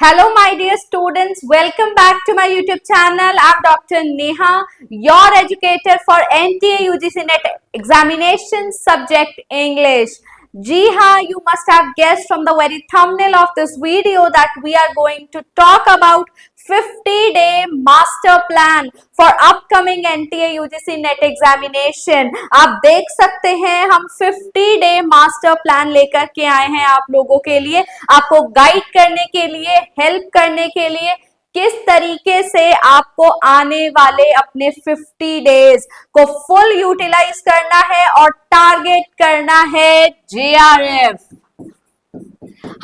Hello, my dear students. Welcome back to my YouTube channel. I'm Dr. Neha, your educator for NTA UGC NET examination subject English. जी हाँ, you must have guessed from the very thumbnail of this video that we are going to talk about 50-day master plan for upcoming NTA UGC NET examination. आप देख सकते हैं हम 50-day master plan लेकर के आए हैं आप लोगों के लिए, आपको गाइड करने के लिए, हेल्प करने के लिए किस तरीके से आपको आने वाले अपने 50 डेज को फुल यूटिलाइज करना है और टारगेट करना है जेआरएफ।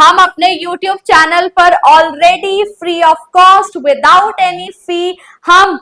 हम अपने YouTube चैनल पर already free of cost without any fee हम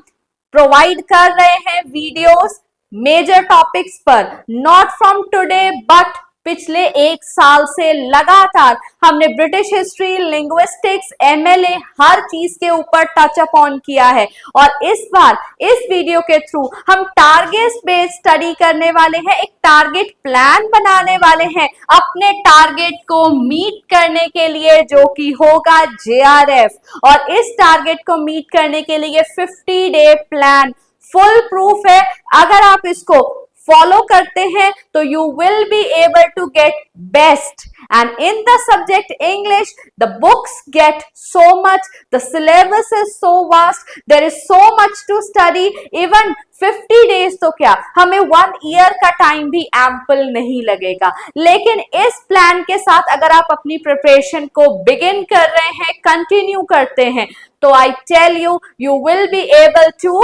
प्रोवाइड कर रहे हैं वीडियोस मेजर टॉपिक्स पर, नॉट फ्रॉम टुडे बट पिछले एक साल से लगातार हमने ब्रिटिश हिस्ट्री, लिंग्विस्टिक्स, एमएलए हर चीज के ऊपर टच अप ऑन किया है। और इस बार इस वीडियो के थ्रू हम टारगेट बेस्ड स्टडी करने वाले हैं, एक टारगेट प्लान बनाने वाले हैं अपने टारगेट को मीट करने के लिए, जो कि होगा जेआरएफ। और इस टारगेट को मीट करने के लिए 50-डे प्लान फुल प्रूफ है। अगर आप इसको फॉलो करते हैं तो you will be able to get best, and in the subject English the books get so much, the syllabus is so vast, there is so much to study. Even 50 days तो क्या, हमें 1 year का time भी ample नहीं लगेगा। लेकिन इस plan के साथ अगर आप अपनी प्रिपरेशन को बिगिन कर रहे हैं, कंटिन्यू करते हैं, तो I tell you, you will be able to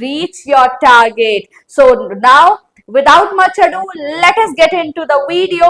reach your target. So now without much ado, let us get into the video.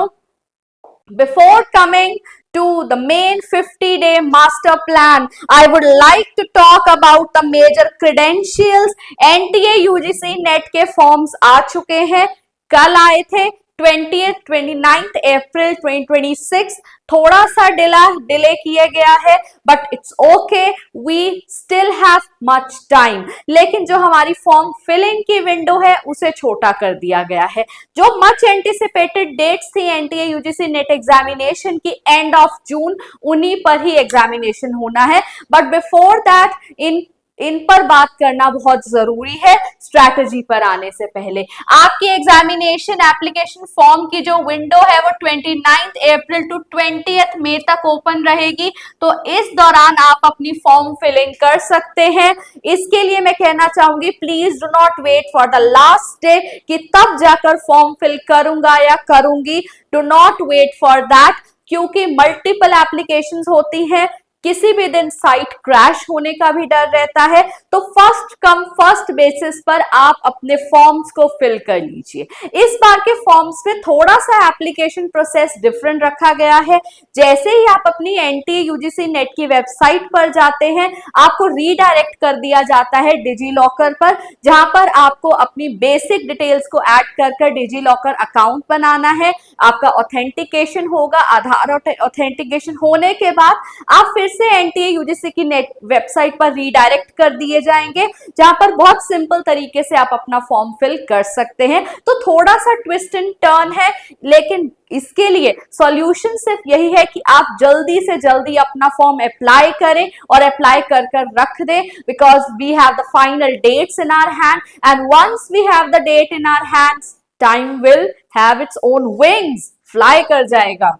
Before coming to the main 50-day master plan, I would like to talk about the major credentials. NTA UGC NET के forms आ चुके हैं, कल आए थे 29th अप्रैल 2026। थोड़ा सा delay किया गया है but it's okay, we still have much time. लेकिन जो हमारी फॉर्म फिलिंग की विंडो है उसे छोटा कर दिया गया है। जो मच एंटिसिपेटेड डेट्स थी एनटीए यूजीसी नेट एग्जामिनेशन की एंड ऑफ जून, उन्हीं पर ही एग्जामिनेशन होना है। बट बिफोर दैट इन पर बात करना बहुत जरूरी है स्ट्रैटेजी पर आने से पहले। आपकी एग्जामिनेशन एप्लीकेशन फॉर्म की जो विंडो है वो 29th अप्रैल टू 20th मई तक ओपन रहेगी, तो इस दौरान आप अपनी फॉर्म फिलिंग कर सकते हैं। इसके लिए मैं कहना चाहूंगी, please do not wait for the last day कि तब जाकर फॉर्म फिल करूंगा या करूंगी। Do not wait for that, क्योंकि मल्टीपल एप्लीकेशंस होती हैं, किसी भी दिन साइट क्रैश होने का भी डर रहता है। तो फर्स्ट कम फर्स्ट बेसिस पर आप अपने फॉर्म्स को फिल कर लीजिए। इस बार के फॉर्म्स में थोड़ा सा एप्लीकेशन प्रोसेस डिफरेंट रखा गया है। जैसे ही आप अपनी एनटीए यूजीसी नेट की वेबसाइट पर जाते हैं, आपको रीडायरेक्ट कर दिया जाता है डिजी लॉकर पर, जहां पर आपको अपनी बेसिक डिटेल्स को ऐड कर डिजी लॉकर अकाउंट बनाना है। आपका ऑथेंटिकेशन होगा, आधार ऑथेंटिकेशन होने के बाद आप फिर से एनटीए यूजीसी की नेट वेबसाइट पर रीडायरेक्ट कर दिए जाएंगे, जहां पर बहुत सिंपल तरीके से आप अपना फॉर्म फिल कर सकते हैं। तो थोड़ा सा ट्विस्ट एंड टर्न है, लेकिन इसके लिए सॉल्यूशन सिर्फ यही है कि आप जल्दी से जल्दी अपना फॉर्म अप्लाई करें और अप्लाई कर रख दें, because we have the final dates in our hand, and once we have the date in our hands, time will have its own wings, fly कर जाएगा।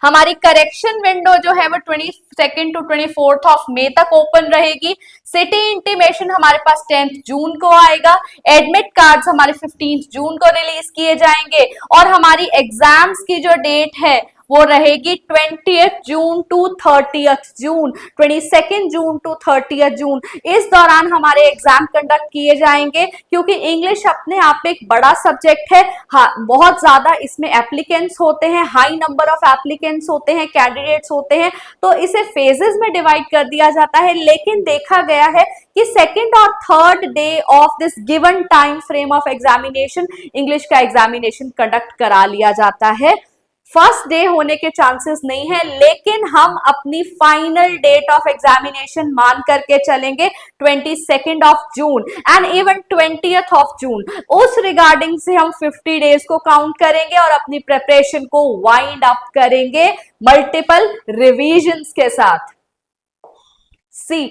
हमारी करेक्शन विंडो जो है वो 22nd to 24th of May तक open रहेगी। City intimation हमारे पास 10th जून को आएगा। एडमिट कार्ड्स हमारे 15th जून को रिलीज किए जाएंगे, और हमारी एग्जाम्स की जो डेट है वो रहेगी 20th June to 30th June, 22nd June to 30th जून। इस दौरान हमारे एग्जाम कंडक्ट किए जाएंगे, क्योंकि इंग्लिश अपने आप में एक बड़ा सब्जेक्ट है। हाँ, बहुत ज्यादा इसमें एप्लीकेंट्स होते हैं, हाई नंबर ऑफ एप्लीकेंट्स होते हैं, कैंडिडेट्स होते हैं, तो इसे फेजेस में डिवाइड कर दिया जाता है। लेकिन देखा गया है कि सेकेंड और third day of this given time frame of examination English का एग्जामिनेशन कंडक्ट करा लिया जाता है। फर्स्ट डे होने के चांसेस नहीं है, लेकिन हम अपनी फाइनल डेट ऑफ एग्जामिनेशन मान करके चलेंगे 22nd of June and even 20th of June. उस रिगार्डिंग से हम 50 डेज को काउंट करेंगे और अपनी प्रिपरेशन को वाइंड अप करेंगे मल्टीपल रिवीजन्स के साथ। सी,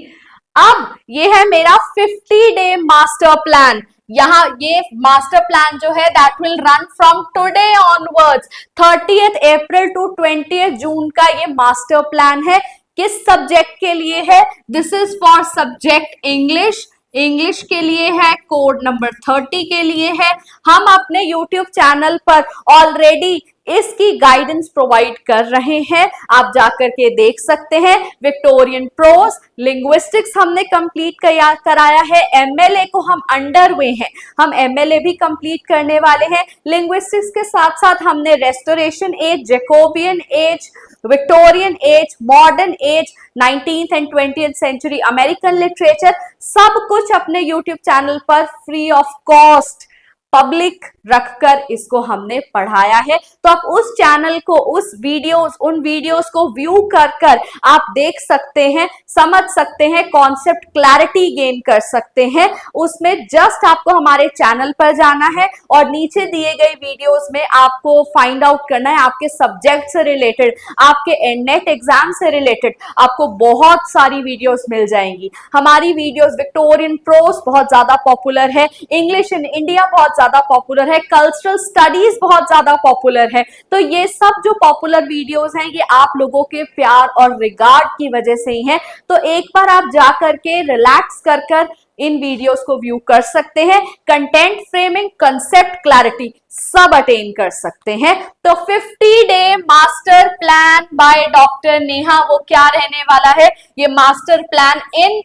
अब ये है मेरा 50-day मास्टर प्लान। यहाँ ये मास्टर प्लान जो है that will run from today onwards, 30th April to 20th June का ये मास्टर प्लान है। किस सब्जेक्ट के लिए है? This is for subject English. English के लिए है, कोड नंबर 30 के लिए है। हम अपने YouTube चैनल पर ऑलरेडी इसकी गाइडेंस प्रोवाइड कर रहे हैं, आप जाकर के देख सकते हैं। विक्टोरियन प्रोज, लिंग्विस्टिक्स हमने कंप्लीट कराया है, MLA को हम अंडर वे हैं, हम MLA भी कंप्लीट करने वाले हैं। लिंग्विस्टिक्स के साथ साथ हमने restoration age, Jacobean age, Victorian age, modern age, 19th and 20th century American literature, सब कुछ अपने यूट्यूब चैनल पर फ्री ऑफ कॉस्ट पब्लिक रखकर इसको हमने पढ़ाया है। तो आप उस चैनल को, उन वीडियोस को व्यू कर आप देख सकते हैं, समझ सकते हैं, कॉन्सेप्ट क्लैरिटी गेन कर सकते हैं। उसमें जस्ट आपको हमारे चैनल पर जाना है और नीचे दिए गए वीडियोस में आपको फाइंड आउट करना है आपके सब्जेक्ट से रिलेटेड, आपके एंडनेट एग्जाम से रिलेटेड आपको बहुत सारी वीडियोस मिल जाएंगी। हमारी वीडियोस विक्टोरियन प्रोज बहुत ज्यादा पॉपुलर है, इंग्लिश इन इंडिया बहुत ज्यादा पॉपुलर है, कल्चरल स्टडीज बहुत ज्यादा पॉपुलर है। तो ये सब जो पॉपुलर वीडियोस हैं ये आप लोगों के प्यार और रिगार्ड की वजह से ही हैं। तो एक बार आप जा करके रिलैक्स कर इन वीडियोस को व्यू कर सकते हैं, कंटेंट फ्रेमिंग, कंसेप्ट क्लैरिटी सब अटेन कर सकते हैं। तो 50-day master plan by doctor Neha, वो क्या रहने वाला है? ये मास्टर प्लान इन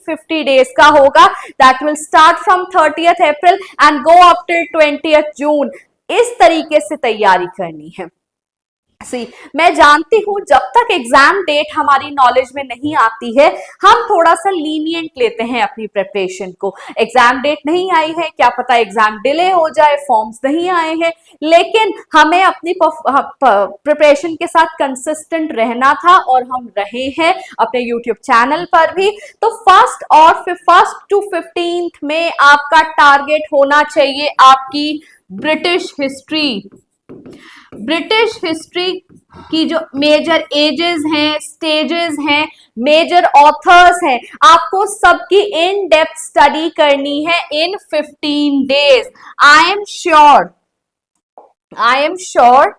50 डेज का होगा, that will start from 30th April and go up till 20th जून। इस तरीके से तैयारी करनी है। मैं जानती हूं जब तक एग्जाम डेट हमारी नॉलेज में नहीं आती है हम थोड़ा सा लीनियंट लेते हैं अपनी प्रिपरेशन को। एग्जाम डेट नहीं आई है, क्या पता एग्जाम डिले हो जाए, फॉर्म्स नहीं आए हैं, लेकिन हमें अपनी प्रिपरेशन के साथ कंसिस्टेंट रहना था और हम रहे हैं अपने यूट्यूब चैनल पर भी। तो फर्स्ट टू 15th में आपका टारगेट होना चाहिए आपकी ब्रिटिश हिस्ट्री। ब्रिटिश हिस्ट्री की जो मेजर एजेस हैं, स्टेजेस हैं, मेजर ऑथर्स हैं, आपको सबकी इन डेप्थ स्टडी करनी है in 15 days. I am sure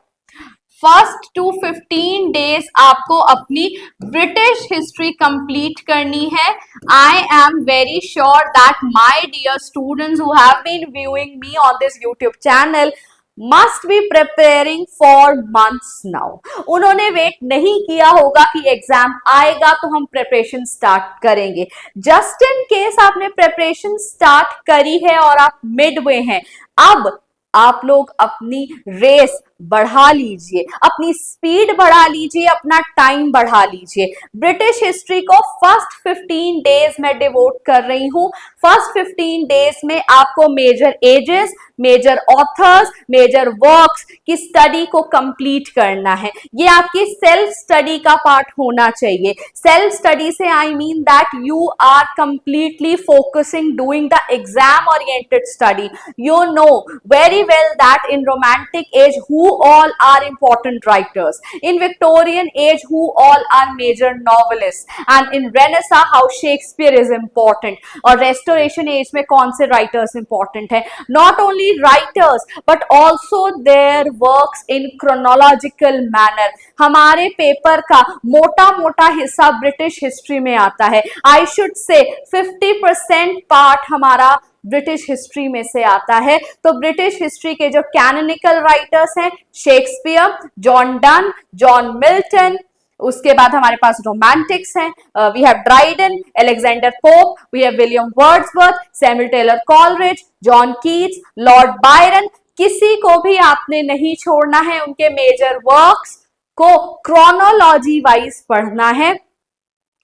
first to 15 days आपको अपनी ब्रिटिश हिस्ट्री कंप्लीट करनी है। I am very sure that my dear students who have been viewing me on this YouTube channel must be preparing for months now। उन्होंने wait नहीं किया होगा कि exam आएगा तो हम प्रिपरेशन स्टार्ट करेंगे। जस्ट इन केस आपने प्रिपरेशन स्टार्ट करी है और आप मिडवे हैं, अब आप लोग अपनी रेस बढ़ा लीजिए, अपनी स्पीड बढ़ा लीजिए, अपना टाइम बढ़ा लीजिए। ब्रिटिश हिस्ट्री को फर्स्ट 15 डेज में डिवोट कर रही हूं। फर्स्ट 15 डेज में आपको major ages, major authors, major works की स्टडी को कंप्लीट करना है। ये आपकी सेल्फ स्टडी का पार्ट होना चाहिए। सेल्फ स्टडी से I mean that you are completely focusing doing the exam oriented study. You know very well that in romantic age who all are important writers, in Victorian age who all are major novelists, and in Renaissance how Shakespeare is important, और restoration age में कौन से writers important है। Not only writers but also their works in chronological manner। हमारे paper का मोटा मोटा हिस्सा ब्रिटिश हिस्ट्री में आता है। I should say 50% पार्ट हमारा ब्रिटिश हिस्ट्री में से आता है। तो ब्रिटिश हिस्ट्री के जो कैनोनिकल राइटर्स हैं, Shakespeare, John Donne, John Milton, उसके बाद हमारे पास रोमांटिक्स हैं, we have Dryden, Alexander Pope, we have William Wordsworth, Samuel Taylor Coleridge, John Keats, Lord Byron. किसी को भी आपने नहीं छोड़ना है, उनके मेजर वर्क्स को क्रोनोलॉजी वाइज पढ़ना है।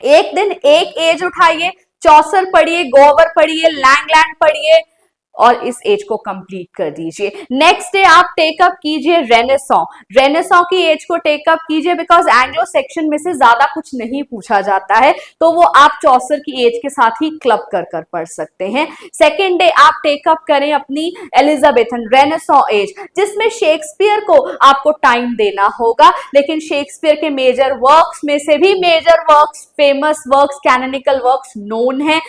एक दिन एक एज उठाइए, चौसर पढ़िए, गोवर पढ़िए, लैंगलैंड पढ़िए और इस एज को कंप्लीट कर दीजिए। नेक्स्ट डे आप टेकअप कीजिए रेनेसां। रेनेसां की एज को टेकअप कीजिए बिकॉज एंग्लो सेक्शन में से ज्यादा कुछ नहीं पूछा जाता है, तो वो आप चौसर की एज के साथ ही क्लब कर पढ़ सकते हैं। सेकेंड डे आप टेकअप करें अपनी एलिजाबेथन रेनेसां एज, जिसमें शेक्सपियर को आपको टाइम देना होगा, लेकिन शेक्सपियर के मेजर वर्क्स में से भी major works, famous works, canonical works known है।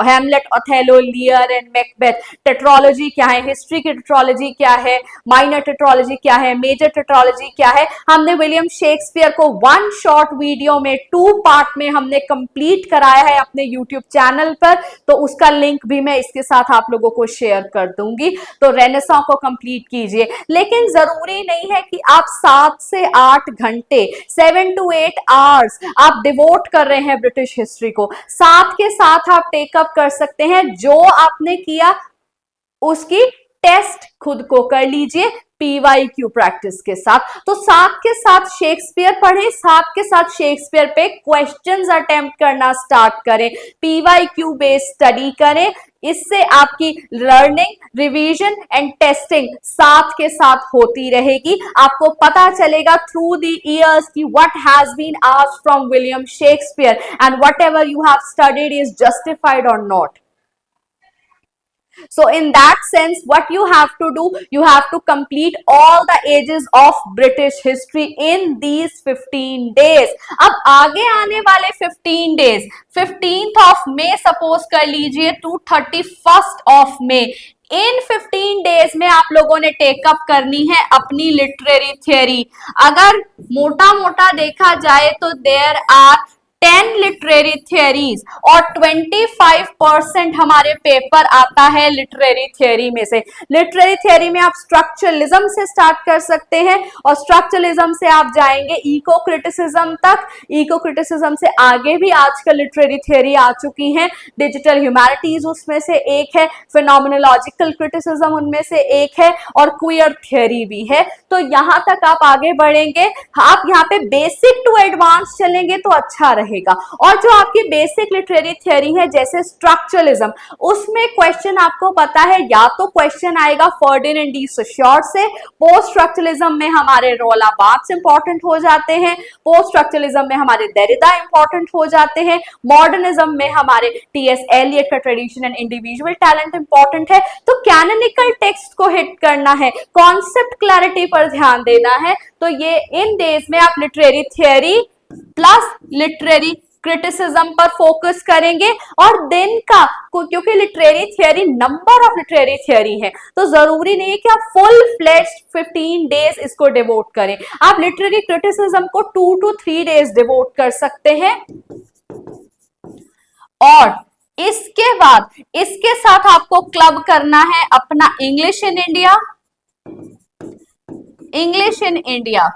Hamlet, Othello, Lear and Macbeth. Tetralogy क्या है, हिस्ट्री की टेट्रोलॉजी क्या है, माइनर टेट्रोलॉजी क्या है, मेजर टेट्रोलॉजी क्या है, हमने विलियम शेक्सपियर को वन शॉर्ट वीडियो में 2 पार्ट में हमने कंप्लीट कराया है अपने यूट्यूब चैनल पर, तो उसका लिंक भी मैं इसके साथ आप लोगों को शेयर कर दूंगी। तो रेनेसां को कंप्लीट कीजिए, लेकिन जरूरी नहीं है कि आप 7 से 8 घंटे 7 to 8 आवर्स आप डिवोट कर रहे हैं ब्रिटिश हिस्ट्री को। साथ के साथ आप टेकअप कर सकते हैं, जो आपने किया उसकी टेस्ट खुद को कर लीजिए PYQ प्रैक्टिस के साथ। तो साथ के साथ शेक्सपियर पढ़ें, साथ के साथ शेक्सपियर पे क्वेश्चंस अटेम्प्ट करना स्टार्ट करें, PYQ बेस्ड स्टडी करें। इससे आपकी लर्निंग, रिवीजन एंड टेस्टिंग साथ के साथ होती रहेगी। आपको पता चलेगा थ्रू द इयर्स कि what has been asked from William Shakespeare and whatever you have studied is justified और not. So in that sense, what you have to do, you have to complete all the ages of British history in these 15 days. अब आगे आने वाले 15 days, 15th of May suppose कर लीजिए to 31st of May, in 15 days में आप लोगों ने टेकअप करनी है अपनी लिटरेरी थियरी। अगर मोटा मोटा देखा जाए तो देयर आर 10 लिटरेरी थियरीज और 25% हमारे पेपर आता है लिटरेरी थियरी में से। लिटरेरी थियरी में आप स्ट्रक्चरलिज्म से स्टार्ट कर सकते हैं और स्ट्रक्चरलिज्म से आप जाएंगे इको क्रिटिसिज्म तक। इको क्रिटिसिज्म से आगे भी आजकल लिटरेरी थियरी आ चुकी हैं। डिजिटल ह्यूमैनिटीज उसमें से एक है, फिनोमिनोलॉजिकल क्रिटिसिज्म उनमें से एक है और क्वियर थियरी भी है। तो यहां तक आप आगे बढ़ेंगे, आप यहाँ पे बेसिक टू एडवांस चलेंगे तो अच्छा रहेगा। और जो आपकी बेसिक लिटरेरी थियरी है जैसे स्ट्रक्चरलिज्म, उसमें क्वेश्चन आपको पता है, या तो क्वेश्चन आएगा फर्डिनेंड डी सोश्योर से। पोस्ट स्ट्रक्चरलिज्म में हमारे रोला बार्थ्स इंपॉर्टेंट हो जाते हैं, पोस्ट स्ट्रक्चरलिज्म में हमारे देरिडा इंपॉर्टेंट हो जाते हैं, मॉडर्निज्म में हमारे टीएस एलियट का tradition and individual talent important है। तो कैनोनिकल टेक्स्ट को हिट करना है, कॉन्सेप्ट क्लैरिटी पर ध्यान देना है। तो ये इन डेज में आप literary theory plus literary criticism पर फोकस करेंगे। और दिन का, क्योंकि literary theory number of literary theory है, तो जरूरी नहीं है कि आप फुल फ्लेज्ड 15 डेज इसको डिवोट करें। आप लिटरेरी क्रिटिसिज्म को 2 to 3 डेज डिवोट कर सकते हैं। और इसके बाद इसके साथ आपको क्लब करना है अपना English in India. English in India,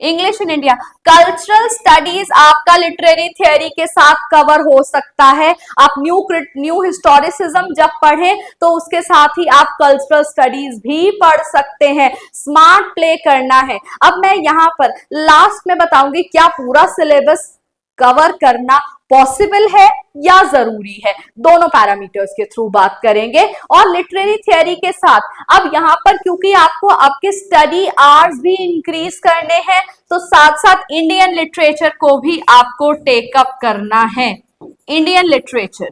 English in India cultural studies आपका लिटरेरी थियरी के साथ कवर हो सकता है। आप न्यू हिस्टोरिसिज्म जब पढ़ें तो उसके साथ ही आप कल्चरल स्टडीज भी पढ़ सकते हैं। स्मार्ट प्ले करना है। अब मैं यहाँ पर लास्ट में बताऊंगी क्या पूरा सिलेबस कवर करना पॉसिबल है या जरूरी है, दोनों पैरामीटर्स के थ्रू बात करेंगे। और लिटरेरी थियरी के साथ अब यहाँ पर क्योंकि आपको आपके स्टडी आवर्स भी इंक्रीज करने हैं, तो साथ साथ इंडियन लिटरेचर को भी आपको टेकअप करना है। इंडियन लिटरेचर,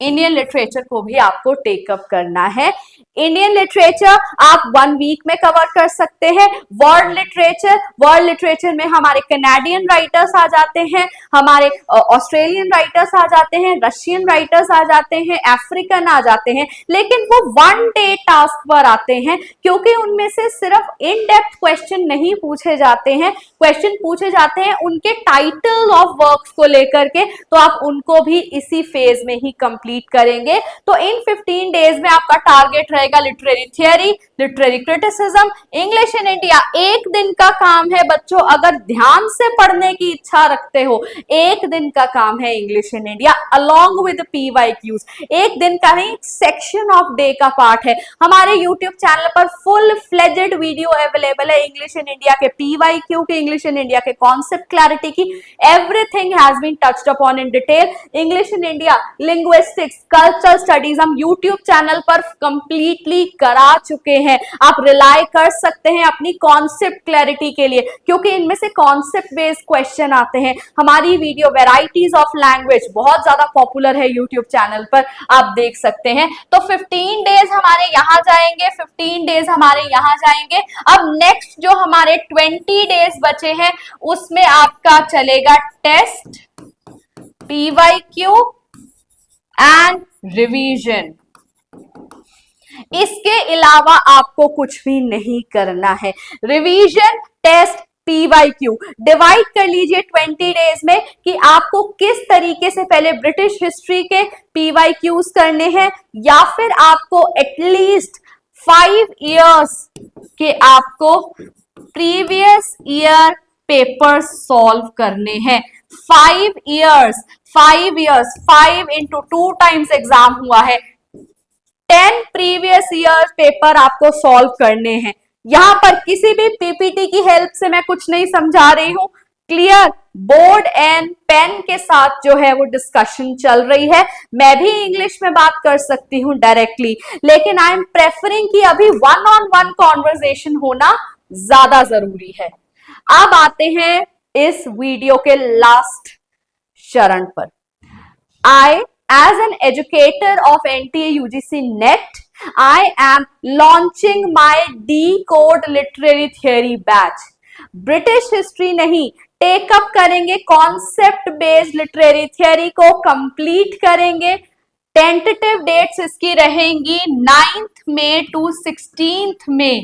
इंडियन लिटरेचर को भी आपको टेकअप करना है। इंडियन लिटरेचर आप 1 वीक में कवर कर सकते हैं। वर्ल्ड लिटरेचर, वर्ल्ड लिटरेचर में हमारे कनाडियन राइटर्स आ जाते हैं, हमारे ऑस्ट्रेलियन राइटर्स आ जाते हैं, रशियन राइटर्स आ जाते हैं, अफ्रीकन आ जाते हैं, लेकिन वो 1 डे टास्क पर आते हैं क्योंकि उनमें से सिर्फ इन डेप्थ क्वेश्चन नहीं पूछे जाते हैं, क्वेश्चन पूछे जाते हैं उनके टाइटल ऑफ वर्क्स को लेकर के, तो आप उनको भी इसी फेज में ही कंप्लीट करेंगे। तो इन 15 डेज में आपका टारगेट रहेगा literary theory, literary criticism, English in India. एक दिन का काम है बच्चों, अगर ध्यान से पढ़ने की इच्छा रखते हो, एक दिन का काम है English in India along with PYQs। एक दिन का नहीं, सेक्शन ऑफ डे का पार्ट है। हमारे यूट्यूब चैनल पर फुल फ्लेजेड वीडियो अवेलेबल है इंग्लिश इन इंडिया के PYQ के, इंग्लिश इन इंडिया के कॉन्सेप्ट क्लैरिटी की। Everything has been touched upon in detail. English in India linguistics basics cultural studies हम यूट्यूब चैनल पर completely करा चुके हैं। आप रिलाई कर सकते हैं अपनी कॉन्सेप्ट क्लैरिटी के लिए, क्योंकि इनमें से कॉन्सेप्ट बेस्ड क्वेश्चन आते हैं। हमारी वीडियो वेराइटीज ऑफ लैंग्वेज बहुत ज्यादा पॉपुलर है यूट्यूब चैनल पर, आप देख सकते हैं। तो 15 डेज हमारे यहाँ जाएंगे, 15 डेज हमारे यहाँ जाएंगे। अब नेक्स्ट जो हमारे 20 डेज बचे हैं उसमें आपका चलेगा टेस्ट, PYQ एंड रिवीजन। इसके अलावा आपको कुछ भी नहीं करना है। रिवीजन, टेस्ट, PYQ डिवाइड कर लीजिए 20 डेज में कि आपको किस तरीके से पहले ब्रिटिश हिस्ट्री के PYQs करने हैं, या फिर आपको एटलीस्ट 5 इयर्स के आपको प्रीवियस ईयर पेपर सॉल्व करने हैं। 5 इयर्स, 5 इंटू 2 टाइम्स एग्जाम हुआ है, 10 प्रीवियस ईयर पेपर आपको सॉल्व करने हैं। यहां पर किसी भी पीपीटी की हेल्प से मैं कुछ नहीं समझा रही हूं, क्लियर। बोर्ड एंड पेन के साथ जो है वो डिस्कशन चल रही है। मैं भी इंग्लिश में बात कर सकती हूं डायरेक्टली, लेकिन आई एम प्रेफरिंग कि अभी 1-on-1 कॉन्वर्सेशन होना ज्यादा जरूरी है। अब आते हैं इस वीडियो के लास्ट चरण पर। आई as an educator of NTA UGC NET, I am launching my Decode Literary Theory batch. British history नहीं, टेकअप करेंगे कॉन्सेप्ट बेस्ड लिटरेरी थियरी को कंप्लीट करेंगे। टेंटेटिव डेट्स इसकी रहेंगी 9th मई टू 16th मई।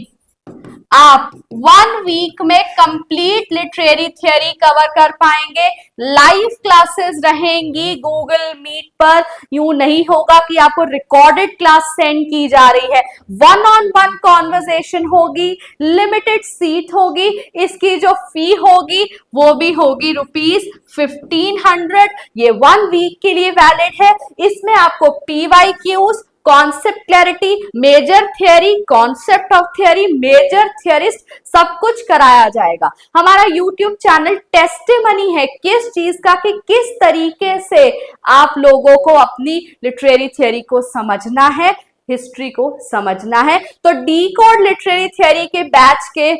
आप 1 वीक में कंप्लीट लिटरेरी थियरी कवर कर पाएंगे। लाइव क्लासेस रहेंगी गूगल मीट पर, यूं नहीं होगा कि आपको रिकॉर्डेड क्लास सेंड की जा रही है। 1-on-1 कॉन्वर्सेशन होगी, लिमिटेड सीट होगी। इसकी जो फी होगी वो भी होगी ₹1500। ये 1 वीक के लिए वैलिड है। इसमें आपको PYQs, concept clarity, major theory, concept of theory, major theorist, सब कुछ कराया जाएगा। हमारा यूट्यूब चैनल टेस्टिमनी है किस चीज का, कि किस तरीके से आप लोगों को अपनी लिटरेरी थियरी को समझना है, हिस्ट्री को समझना है। तो डीकोड लिटरेरी थियरी के बैच के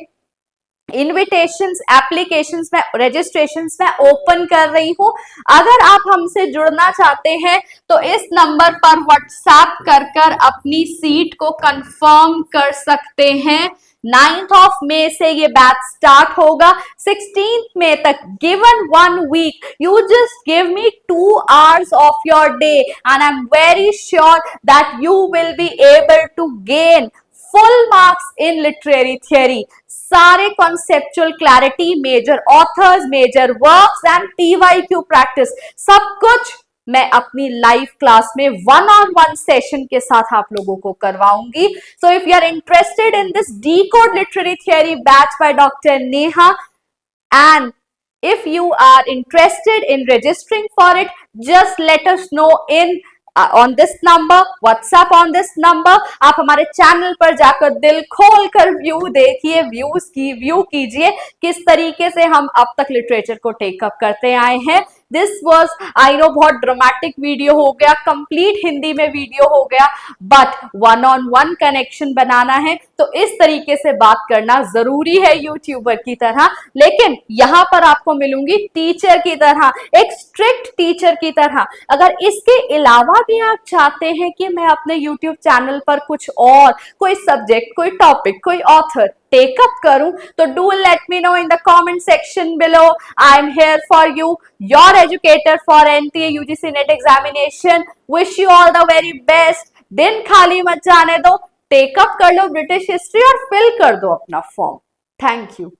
इन्विटेशंस, एप्लीकेशंस में, रजिस्ट्रेशंस में ओपन कर रही हूं। अगर आप हमसे जुड़ना चाहते हैं तो इस नंबर पर व्हाट्सएप कर अपनी सीट को कंफर्म कर सकते हैं। 9th मई से ये बैच स्टार्ट होगा, 16th मई तक। Given 1 week, you just give me 2 hours of your day and I'm very sure that you will be able to gain full marks in literary theory. सारे conceptual clarity, major authors, major works and PYQ practice, सब कुछ मैं अपनी live class में 1-on-1 session के साथ आप लोगों को करवाऊंगी। So if you are interested in this Decode Literary Theory batch by Dr. Neha, and if you are interested in registering for it, just let us know in on this number, WhatsApp on this number। आप हमारे channel पर जाकर दिल खोल कर view देखिए, view कीजिए किस तरीके से हम अब तक लिटरेचर को टेकअप करते आए हैं। दिस वॉज, आई नो बहुत ड्रामेटिक वीडियो हो गया, कंप्लीट हिंदी में वीडियो हो गया, बट 1-on-1 कनेक्शन बनाना है तो इस तरीके से बात करना जरूरी है यूट्यूबर की तरह। लेकिन यहां पर आपको मिलूंगी टीचर की तरह, एक स्ट्रिक्ट टीचर की तरह। अगर इसके अलावा भी आप चाहते हैं कि मैं अपने यूट्यूब चैनल पर कुछ और, कोई सब्जेक्ट, कोई टॉपिक, कोई ऑथर टेकअप करूं, तो do let me know in the comment section below. I am here for you, your educator for NTA UGC NET examination. Wish you all the very best. दिन खाली मत जाने दो, take up कर लो British history और fill कर दो अपना फॉर्म। Thank you.